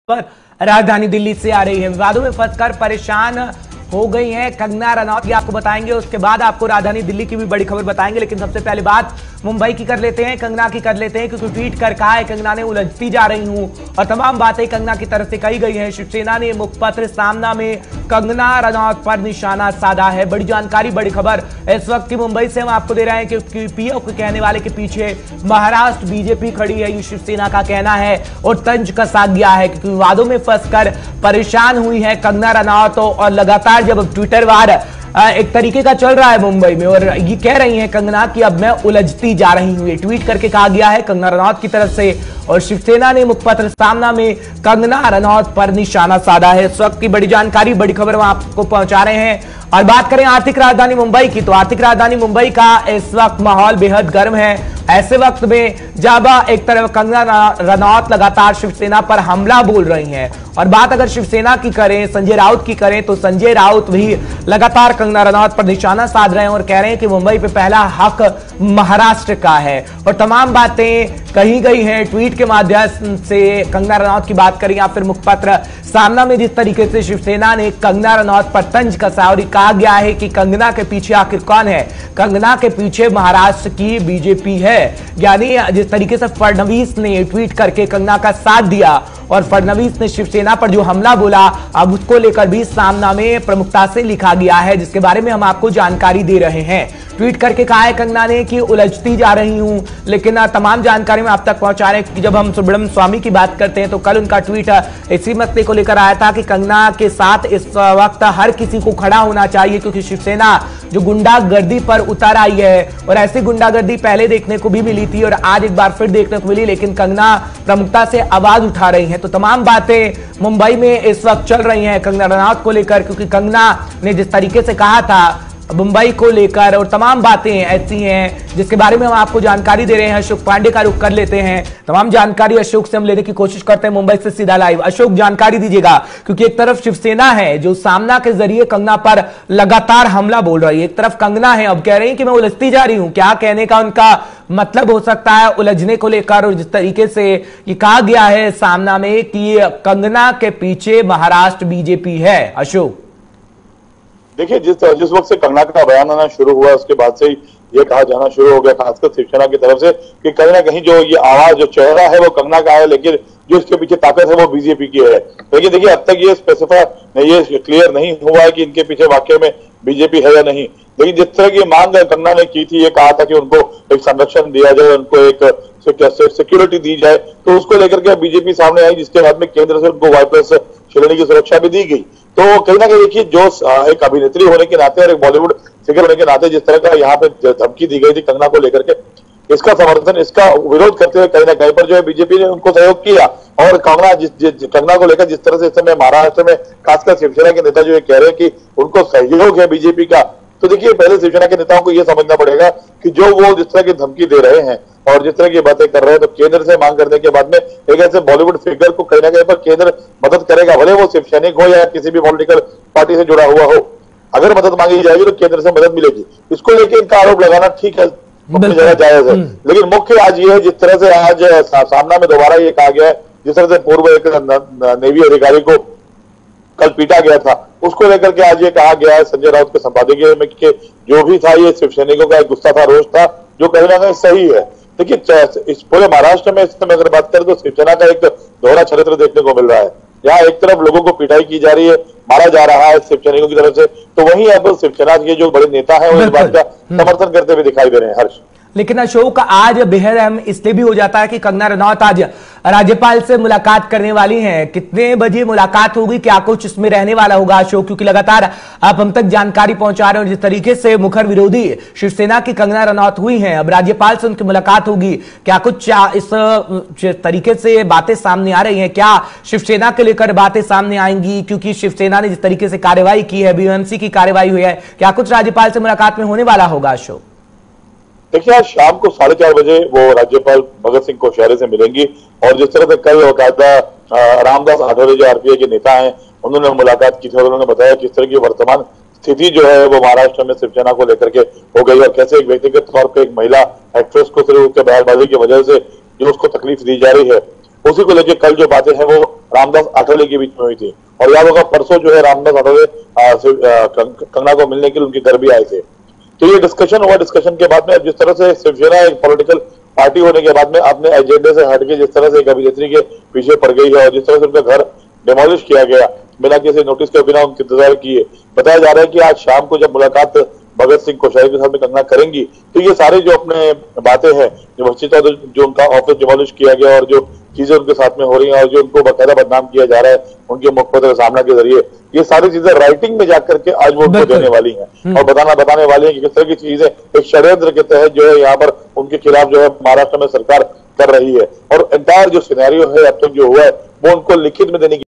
पर राजधानी दिल्ली से आ रही है। विवादों में फंसकर परेशान हो गई हैं कंगना रनौत, ये आपको बताएंगे। उसके बाद आपको राजधानी दिल्ली की भी बड़ी खबर बताएंगे, लेकिन सबसे पहले बात मुंबई की कर लेते हैं, कंगना की कर लेते हैं, क्योंकि ट्वीट कर कहा है कंगना ने उलझती जा रही हूं और तमाम बातें कंगना की तरफ से कही गई हैं। शिवसेना ने मुखपत्र सामना में कंगना रनौत पर निशाना साधा है। बड़ी जानकारी, बड़ी खबर इस वक्त की मुंबई से हम आपको दे रहे हैं कि पीओ के कहने वाले के पीछे महाराष्ट्र बीजेपी खड़ी है, ये शिवसेना का कहना है और तंज कसा गया है, क्योंकि विवादों में फंसकर परेशान हुई है कंगना रनौत। और लगातार जब ट्विटर वार एक तरीके का चल रहा है मुंबई में और ये कह रही हैं कंगना कि अब मैं उलझती जा रही हूं, ये ट्वीट करके कहा गया है कंगना रनौत की तरफ से। और शिवसेना ने मुखपत्र सामना में कंगना रनौत पर निशाना साधा है। इस वक्त की बड़ी जानकारी, बड़ी खबर हम आपको पहुंचा रहे हैं। और बात करें आर्थिक राजधानी मुंबई की, तो आर्थिक राजधानी मुंबई का इस वक्त माहौल बेहद गर्म है। ऐसे वक्त में जब एक तरफ कंगना रनौत लगातार शिवसेना पर हमला बोल रही हैं, और बात अगर शिवसेना की करें, संजय राउत की करें, तो संजय राउत भी लगातार कंगना रनौत पर निशाना साध रहे हैं और कह रहे हैं कि मुंबई पे पहला हक महाराष्ट्र का है। और तमाम बातें कही गई हैं ट्वीट के माध्यम से। कंगना रनौत की बात करें या फिर मुखपत्र सामना में जिस तरीके से शिवसेना ने कंगना रनौत पर तंज कसा और कहा गया है कि कंगना के पीछे आखिर कौन है, कंगना के पीछे महाराष्ट्र की बीजेपी है। यानी जिस तरीके से फडणवीस ने ट्वीट करके कंगना का साथ दिया और फडणवीस ने शिवसेना पर जो हमला बोला, अब उसको लेकर भी सामना में प्रमुखता से लिखा गया है, जिसके बारे में हम आपको जानकारी दे रहे हैं। ट्वीट करके कहा है कंगना ने कि उलझती जा रही हूं, लेकिन तमाम जानकारी में आप तक पहुंचा रहे हैं कि जब हम सुब्रमण्यम स्वामी की बात करते हैं तो कल उनका ट्वीट इसी मसले को लेकर आया था कि कंगना के साथ इस वक्त हर किसी को खड़ा होना चाहिए, क्योंकि शिवसेना जो गुंडागर्दी पर उतर आई है, और ऐसी गुंडागर्दी पहले देखने को भी मिली थी और आज एक बार फिर देखने को मिली, लेकिन कंगना प्रमुखता से आवाज उठा रही है। तो तमाम बातें मुंबई में इस वक्त चल रही हैं कंगना रनौत को लेकर, क्योंकि कंगना ने जिस तरीके से कहा था मुंबई को लेकर, और तमाम बातें ऐसी हैं जिसके बारे में हम आपको जानकारी दे रहे हैं। अशोक पांडे का रुख कर लेते हैं, तमाम जानकारी अशोक से हम लेने की कोशिश करते हैं मुंबई से सीधा लाइव। अशोक, जानकारी दीजिएगा, क्योंकि एक तरफ शिवसेना है जो सामना के जरिए कंगना पर लगातार हमला बोल रही है, एक तरफ कंगना है अब कह रही है कि मैं उलझती जा रही हूं। क्या कहने का उनका मतलब हो सकता है उलझने को लेकर, और जिस तरीके से ये कहा गया है सामना में कि कंगना के पीछे महाराष्ट्र बीजेपी है? अशोक देखिए, जिस वक्त से कंगना का बयान आना शुरू हुआ उसके बाद से ये कहा जाना शुरू हो गया, खासकर शिवसेना की तरफ से, कि कहीं ना कहीं जो ये आवाज, जो चेहरा है वो कंगना का है, लेकिन जो इसके पीछे ताकत है वो बीजेपी की है। लेकिन देखिए, अब तक ये स्पेसिफाई, ये क्लियर नहीं हुआ है कि इनके पीछे वाकई में बीजेपी है या नहीं। लेकिन जिस तरह की मांग कंगना ने की थी, ये कहा था कि उनको एक संरक्षण दिया जाए, उनको एक सिक्योरिटी दी जाए, तो उसको लेकर के बीजेपी सामने आई, जिसके बाद में केंद्र से उनको वाई+ श्रेणी की सुरक्षा भी दी गई। तो कहीं ना कहीं देखिए, जो एक अभिनेत्री होने के नाते और एक बॉलीवुड फिगर होने के नाते जिस तरह का यहाँ पे धमकी दी गई थी कंगना को लेकर के, इसका समर्थन, इसका विरोध करते हुए कहीं ना कहीं पर जो है बीजेपी ने उनको सहयोग किया। और कंगना को लेकर जिस तरह से इस समय महाराष्ट्र में खासकर शिवसेना के नेता जो ये कह रहे हैं कि उनको सहयोग है बीजेपी का, तो देखिए पहले शिवसेना के नेताओं को यह समझना पड़ेगा कि जो वो जिस तरह की धमकी दे रहे हैं और जिस तरह की बातें कर रहे हैं, तो केंद्र से मांग करने के बाद में एक ऐसे बॉलीवुड फिगर को कहीं ना कहीं पर केंद्र मदद करेगा, भले वो शिव सैनिक हो या किसी भी पॉलिटिकल पार्टी से जुड़ा हुआ हो। अगर मदद मांगी जाएगी तो केंद्र से मदद मिलेगी। इसको लेकर इनका आरोप लगाना ठीक है, जगह जायज है, लेकिन मुख्य आज ये है जिस तरह से आज सामना में दोबारा ये कहा गया है, जिस तरह से पूर्व एक नेवी अधिकारी को कल पीटा गया था, उसको लेकर के आज ये कहा गया है संजय राउत के संपादकीय में कि जो भी था ये शिव सैनिकों का एक गुस्सा था, रोष था, जो कहीं ना कहीं सही है। देखिए, इस पूरे महाराष्ट्र में इस समय अगर बात करें तो शिवसेना का एक दोहरा चरित्र देखने को मिल रहा है। यहाँ एक तरफ लोगों को पिटाई की जा रही है, मारा जा रहा है शिव सैनिकों की तरफ से, तो वहीं अब शिवसेना के जो बड़े नेता है वो इस बात का समर्थन करते हुए दिखाई दे रहे हैं। हर्ष, लेकिन अशोक, आज बेहद अहम इसलिए भी हो जाता है कि कंगना रनौत आज राज्यपाल से मुलाकात करने वाली हैं। कितने बजे मुलाकात होगी, क्या कुछ इसमें रहने वाला होगा अशोक? क्योंकि लगातार आप हम तक जानकारी पहुंचा रहे हैं, और जिस तरीके से मुखर विरोधी शिवसेना की कंगना रनौत हुई हैं, अब राज्यपाल से उनकी मुलाकात होगी, क्या कुछ इस तरीके से बातें सामने आ रही हैं? क्या शिवसेना के लेकर बातें सामने आएंगी? क्योंकि शिवसेना ने जिस तरीके से कार्रवाई की है, बीएमसी की कार्रवाई हुई है, क्या कुछ राज्यपाल से मुलाकात में होने वाला होगा अशोक? देखिए, आज शाम को 4:30 बजे वो राज्यपाल भगत सिंह कोश्यारी से मिलेंगी, और जिस तरह से कल बाकायदा रामदास आठवले जो आरपीआई के नेता हैं उन्होंने मुलाकात की थी और उन्होंने बताया किस तरह की वर्तमान स्थिति जो है वो महाराष्ट्र में शिवसेना को लेकर के हो गई, और कैसे एक व्यक्तिगत तौर पर एक महिला एक्ट्रेस को सिर्फ उसके बयानबाजी की वजह से जो उसको तकलीफ दी जा रही है, उसी को लेकर कल जो बातें हैं वो रामदास आठवले के बीच में हुई थी। और याद होगा परसों जो है रामदास आठवले कंगना को मिलने के लिए उनके घर भी आए थे। तो ये डिस्कशन हुआ, डिस्कशन के बाद में जिस तरह से शिवसेना एक पॉलिटिकल पार्टी होने के बाद में अपने एजेंडे से हटके जिस तरह से एक अभिनेत्री के पीछे पड़ गई है और जिस तरह से उनका घर डिमोलिश किया गया बिना किसी नोटिस के, बिना उनके इंतजार किए, बताया जा रहा है कि आज शाम को जब मुलाकात भगत सिंह कोश्यारी के साथ में कंगना करेंगी तो ये सारे जो अपने बातें हैं, जो वंचिता जो उनका ऑफिस डिमोलिश किया गया और जो चीजें उनके साथ में हो रही हैं और जो उनको बकायदा बदनाम किया जा रहा है उनके मुखपत्र सामना के जरिए, ये सारी चीजें राइटिंग में जाकर के आज वो उनको देने वाली हैं और बताने वाली हैं कि किस तरह की चीजें एक षड्यंत्र के तहत जो है यहाँ पर उनके खिलाफ जो है महाराष्ट्र में सरकार कर रही है। और एंटायर जो सिनेरियो है अब तक जो हुआ है वो उनको लिखित में देने की